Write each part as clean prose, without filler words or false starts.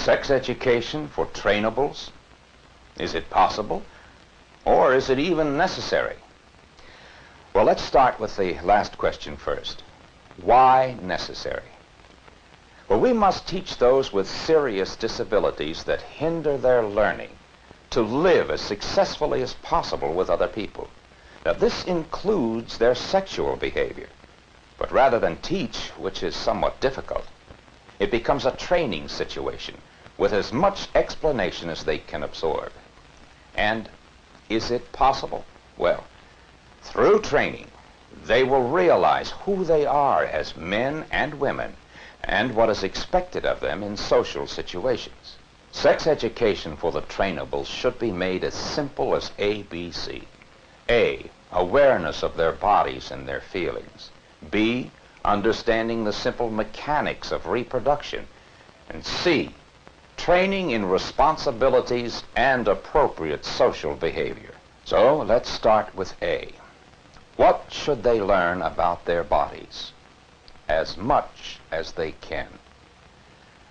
Sex education for trainables? Is it possible? Or is it even necessary? Well, let's start with the last question first. Why necessary? Well, we must teach those with serious disabilities that hinder their learning to live as successfully as possible with other people. Now, this includes their sexual behavior. But rather than teach, which is somewhat difficult, it becomes a training situation with as much explanation as they can absorb. And is it possible? Well, through training, they will realize who they are as men and women and what is expected of them in social situations. Sex education for the trainables should be made as simple as ABC. A, awareness of their bodies and their feelings. B, understanding the simple mechanics of reproduction. And C, training in responsibilities and appropriate social behavior. So let's start with A. What should they learn about their bodies? As much as they can.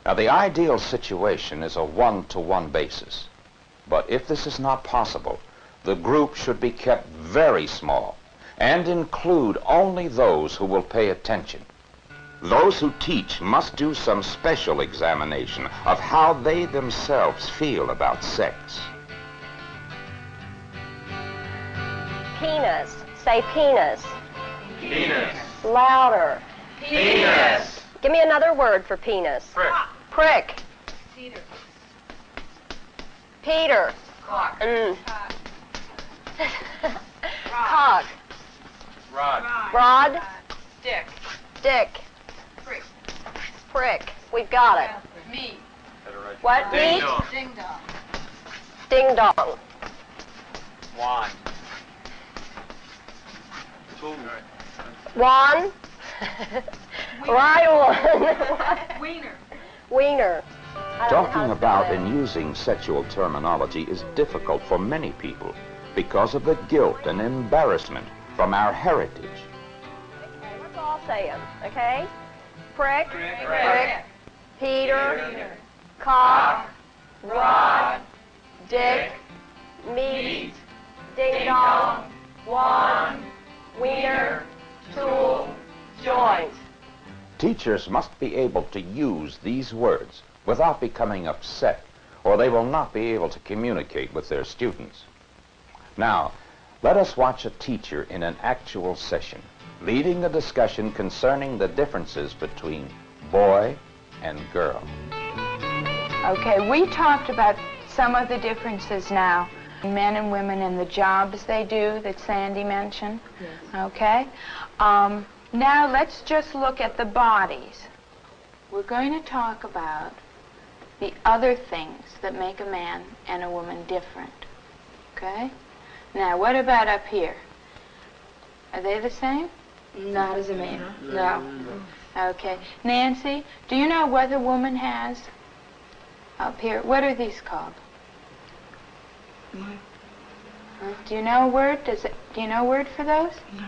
Now, the ideal situation is a one-to-one basis. But if this is not possible, the group should be kept very small and include only those who will pay attention. Those who teach must do some special examination of how they themselves feel about sex. Penis. Say penis. Penis. Louder. Penis. Give me another word for penis. Prick. Prick. Peter. Peter. Cock. Cock. Rod. Rod. Stick. Dick. Prick. Prick. We've got it. Meat. What? Ding Meat? dong. Ding dong. Ding dong. Wand. One. Right one. Wiener. Wiener. I don't know how Talking to about spell and using sexual terminology is difficult for many people because of the guilt and embarrassment from our heritage. Okay, let's all say them, okay? Prick. Prick. Peter. Cock. Rod. Dick. Meat. Ding dong. Wand. Wiener. Tool. Joint. Teachers must be able to use these words without becoming upset, or they will not be able to communicate with their students. Now, let us watch a teacher in an actual session, leading a discussion concerning the differences between boy and girl. Okay, we talked about some of the differences now, men and women and the jobs they do that Sandy mentioned. Yes. Okay? Now let's just look at the bodies. We're going to talk about the other things that make a man and a woman different. Okay? Now, what about up here? Are they the same? Not as a man. No. Okay. Nancy, do you know what a woman has up here? What are these called? Do you know a word? Do you know a word for those? No.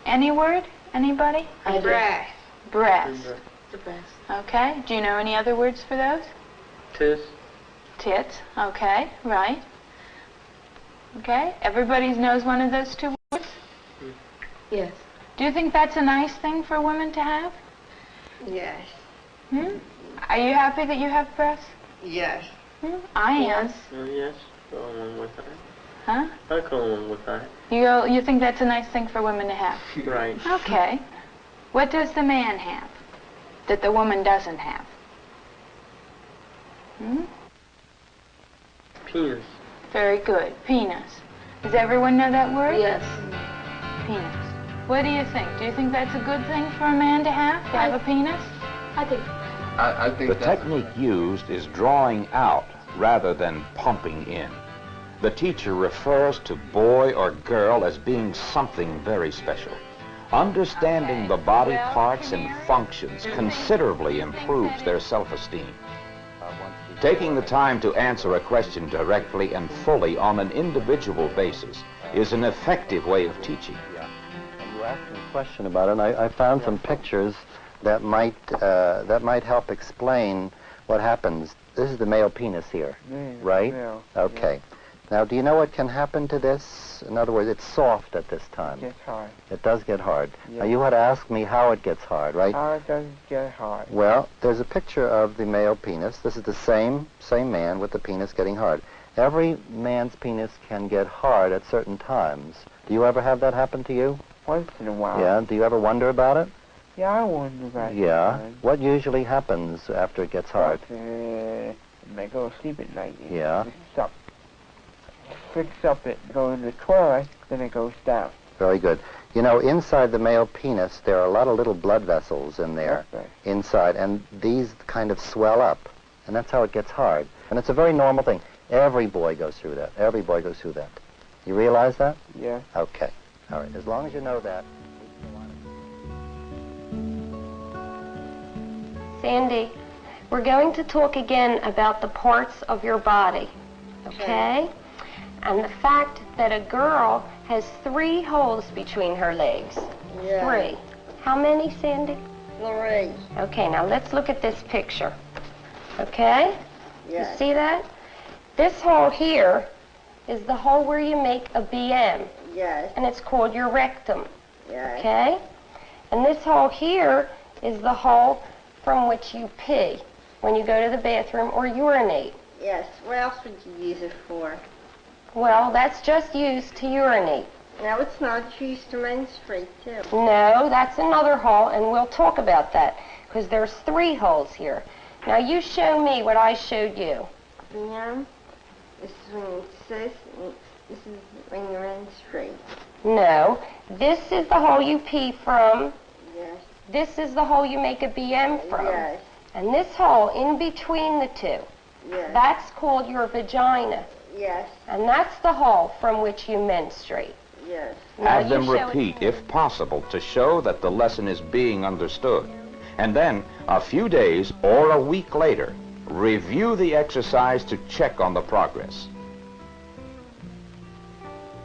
Any word? Anybody? Breast. Breast. The breast. Okay. Do you know any other words for those? Tits. Tits. Okay. Right. Okay. Everybody knows one of those two words? Yes. Do you think that's a nice thing for a woman to have? Yes. Hmm? Are you happy that you have breasts? Yes. I am. Yes. Go along with that. Huh? I go along with that. You think that's a nice thing for women to have? Right. Okay. What does the man have that the woman doesn't have? Hmm? Penis. Very good. Penis. Does everyone know that word? Yes. Penis. What do you think? Do you think that's a good thing for a man to have a penis? I think. I think The technique used is drawing out rather than pumping in. The teacher refers to boy or girl as being something very special. Understanding the body parts and functions considerably improves their self-esteem. Taking the time to answer a question directly and fully on an individual basis is an effective way of teaching. You asked me a question about it, and I found some pictures that might help explain what happens. this is the male penis here, Yeah, right? yeah, Okay. Now, do you know what can happen to this? In other words, it's soft at this time. It gets hard. It does get hard. Yeah. Now, you had to ask me how it gets hard, right? How it doesn't get hard. Well, there's a picture of the male penis. This is the same man with the penis getting hard. Every man's penis can get hard at certain times. Do you ever have that happen to you? Once in a while. Yeah. Do you ever wonder about it? Yeah, I wonder about Yeah. it. What usually happens after it gets hard? I go to sleep at night. Yeah. Fix up it, go in the toilet, then it goes down. Very good. You know, inside the male penis, there are a lot of little blood vessels in there, Okay. inside, and these kind of swell up, and that's how it gets hard. And it's a very normal thing. Every boy goes through that. Every boy goes through that. You realize that? Yeah. Okay. All right. As long as you know that. Sandy, we're going to talk again about the parts of your body, okay? And the fact that a girl has 3 holes between her legs. Yeah. 3. How many, Sandy? 3. Okay, now let's look at this picture. Okay? Yes. You see that? This hole here is the hole where you make a BM, Yes. and it's called your rectum, Yes. okay? And this hole here is the hole from which you pee when you go to the bathroom or urinate. Yes. What else would you use it for? Well, that's just used to urinate. No, it's not. It's used to menstruate, too. No, that's another hole, and we'll talk about that, because there's 3 holes here. Now, you show me what I showed you. Yeah. This is when it says, this is when you menstruate. No, this is the hole you pee from. Yes. This is the hole you make a BM from. Yes. And this hole in between the 2, Yes. that's called your vagina. Yes. And that's the hole from which you menstruate. Yes. Now, Have you them show it repeat, to me. if possible, to show that the lesson is being understood. And then, a few days or a week later, review the exercise to check on the progress.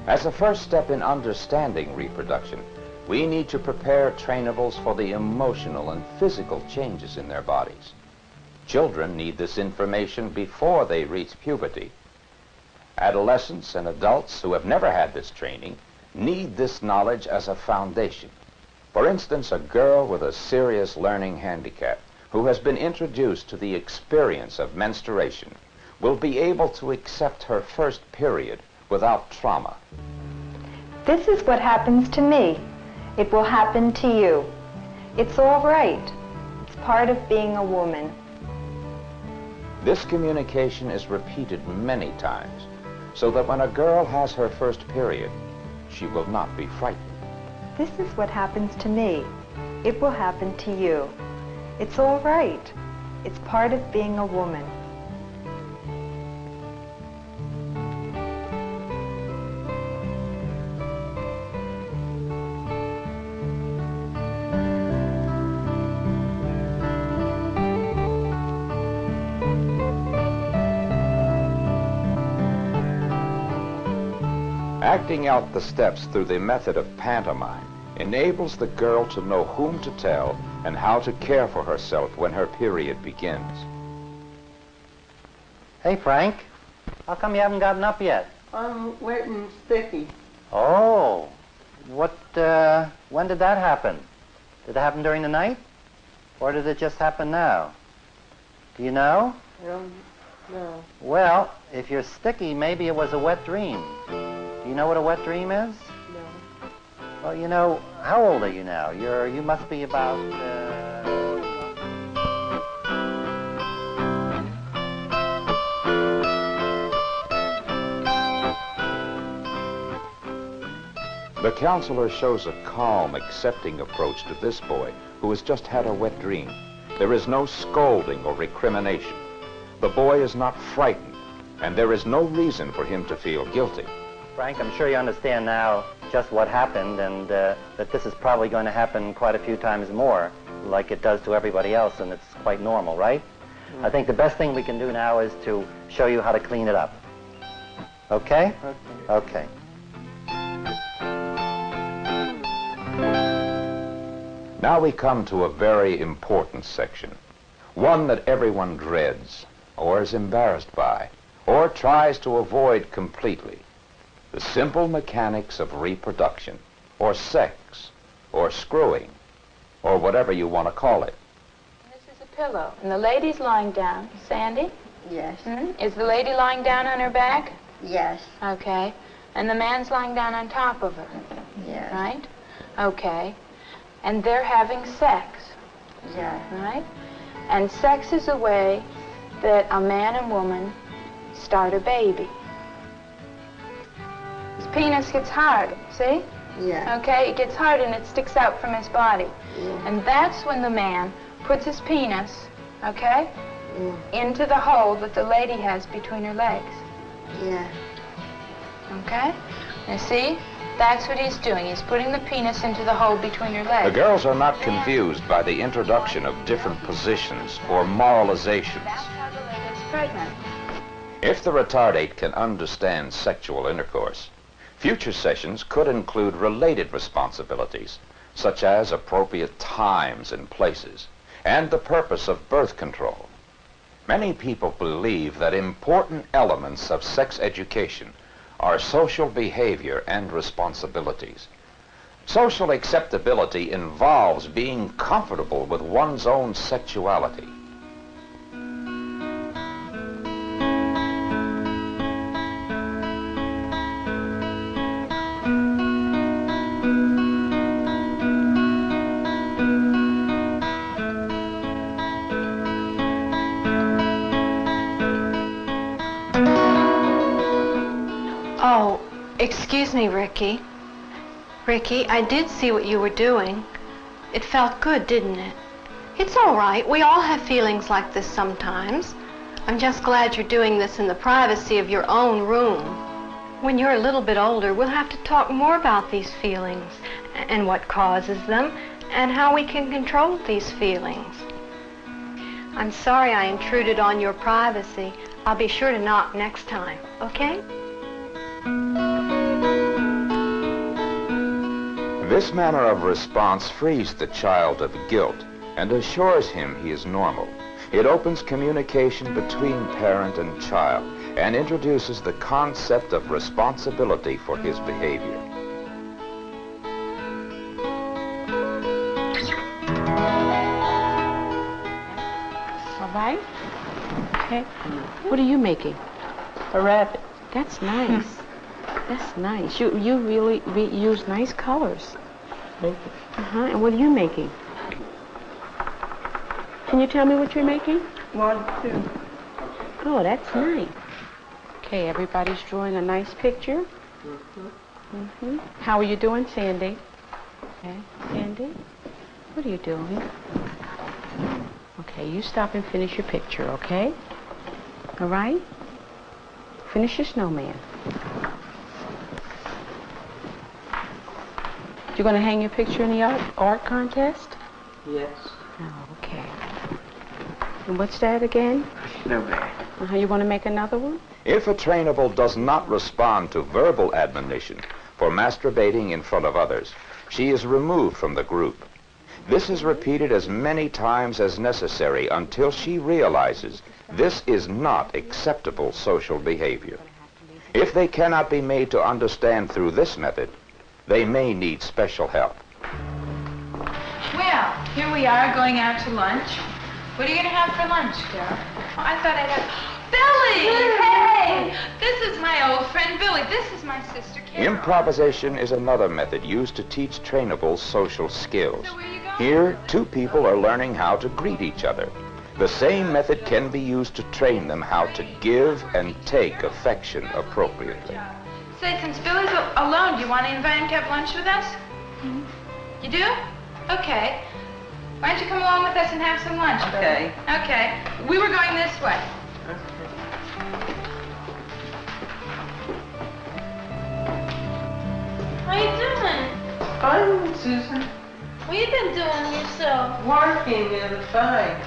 As a first step in understanding reproduction, we need to prepare trainables for the emotional and physical changes in their bodies. Children need this information before they reach puberty. Adolescents and adults who have never had this training need this knowledge as a foundation. For instance, a girl with a serious learning handicap who has been introduced to the experience of menstruation will be able to accept her first period without trauma. This is what happens to me. It will happen to you. It's all right. It's part of being a woman. This communication is repeated many times so that when a girl has her first period, she will not be frightened. This is what happens to me. It will happen to you. It's all right. It's part of being a woman. Acting out the steps through the method of pantomime enables the girl to know whom to tell and how to care for herself when her period begins. Hey, Frank. How come you haven't gotten up yet? I'm wet and sticky. Oh. When did that happen? Did it happen during the night? Or did it just happen now? Do you know? No. Well, if you're sticky, maybe it was a wet dream. Do you know what a wet dream is? No. Well, you know, how old are you now? You must be about, The counselor shows a calm, accepting approach to this boy who has just had a wet dream. There is no scolding or recrimination. The boy is not frightened, and there is no reason for him to feel guilty. Frank, I'm sure you understand now just what happened and that this is probably going to happen quite a few times more, like it does to everybody else, and it's quite normal, right? I think the best thing we can do now is to show you how to clean it up. Okay? Okay. Okay. Now we come to a very important section, one that everyone dreads, or is embarrassed by, or tries to avoid completely the simple mechanics of reproduction, or sex, or screwing, or whatever you want to call it. This is a pillow, and the lady's lying down. Sandy? Yes. Is the lady lying down on her back? Yes. Okay. And the man's lying down on top of her? Yes. Right? Okay. And they're having sex? Yes. Right? And sex is a way that a man and woman start a baby. His penis gets hard, see? Yes. Okay, it gets hard and it sticks out from his body. Yeah. And that's when the man puts his penis, okay, Yeah. into the hole that the lady has between her legs. Yeah. Okay? Now see? That's what he's doing. He's putting the penis into the hole between her legs. The girls are not confused by the introduction of different positions or moralizations. That's how the lady gets pregnant. If the retardate can understand sexual intercourse, future sessions could include related responsibilities, such as appropriate times and places, and the purpose of birth control. Many people believe that important elements of sex education are social behavior and responsibilities. Social acceptability involves being comfortable with one's own sexuality. Oh, excuse me, Ricky. Ricky, I did see what you were doing. It felt good, didn't it? It's all right. We all have feelings like this sometimes. I'm just glad you're doing this in the privacy of your own room. When you're a little bit older, we'll have to talk more about these feelings and what causes them and how we can control these feelings. I'm sorry I intruded on your privacy. I'll be sure to knock next time, okay? This manner of response frees the child of guilt and assures him he is normal. It opens communication between parent and child and introduces the concept of responsibility for his behavior. All right. Okay. What are you making? A rabbit. That's nice. That's nice. You really use nice colors. Thank you. And what are you making? Can you tell me what you're making? 1, 2. Oh, that's nice. Okay, everybody's drawing a nice picture. How are you doing, Sandy? Okay, Sandy, what are you doing? Okay, you stop and finish your picture, okay? All right? Finish your snowman. You're going to hang your picture in the art contest? Yes. Oh, okay. And what's that again? Snowman. You want to make another one? If a trainable does not respond to verbal admonition for masturbating in front of others, she is removed from the group. This is repeated as many times as necessary until she realizes this is not acceptable social behavior. If they cannot be made to understand through this method, they may need special help. Well, here we are going out to lunch. What are you going to have for lunch, Carol? I thought I'd have... Billy! Hey! This is my old friend Billy. This is my sister Carol. Improvisation is another method used to teach trainables social skills. So where are you going? Here, two people are learning how to greet each other. The same method can be used to train them how to give and take affection appropriately. Say, since Billy's alone, do you want to invite him to have lunch with us? You do? Okay. Why don't you come along with us and have some lunch, Billy? Okay. Okay. We were going this way. How you doing? Fine, Susan. What you been doing yourself? Working at a bank.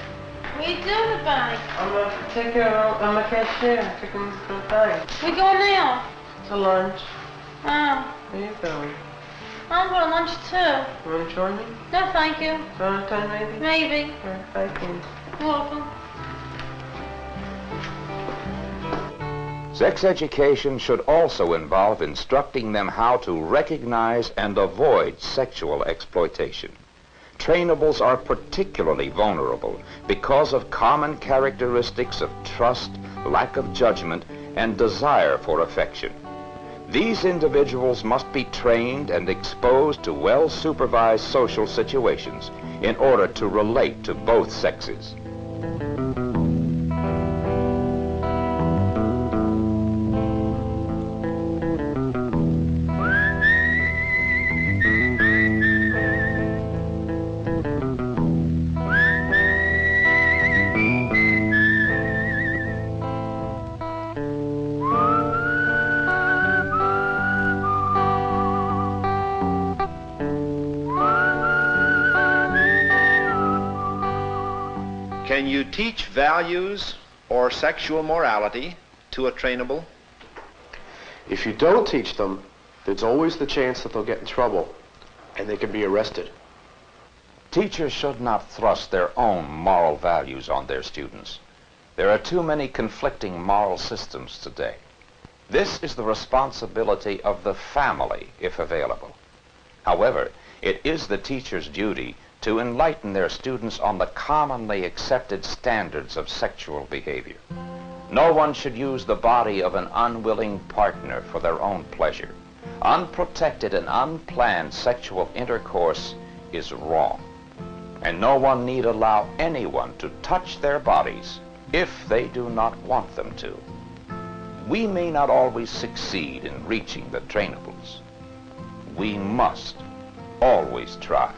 What you doing the bank? I'm a cashier. Taking the bank. We going now? To lunch. Oh, Where you going? I'm going to lunch too. You want to join me? No, thank you. Another time, maybe? Maybe. Thank you. You're welcome. Sex education should also involve instructing them how to recognize and avoid sexual exploitation. Trainables are particularly vulnerable because of common characteristics of trust, lack of judgment, and desire for affection. These individuals must be trained and exposed to well-supervised social situations in order to relate to both sexes. Can you teach values or sexual morality to a trainable? If you don't teach them, there's always the chance that they'll get in trouble and they can be arrested. Teachers should not thrust their own moral values on their students. There are too many conflicting moral systems today. This is the responsibility of the family, if available. However, it is the teacher's duty to enlighten their students on the commonly accepted standards of sexual behavior. No one should use the body of an unwilling partner for their own pleasure. Unprotected and unplanned sexual intercourse is wrong, and no one need allow anyone to touch their bodies if they do not want them to. We may not always succeed in reaching the trainables. We must always try.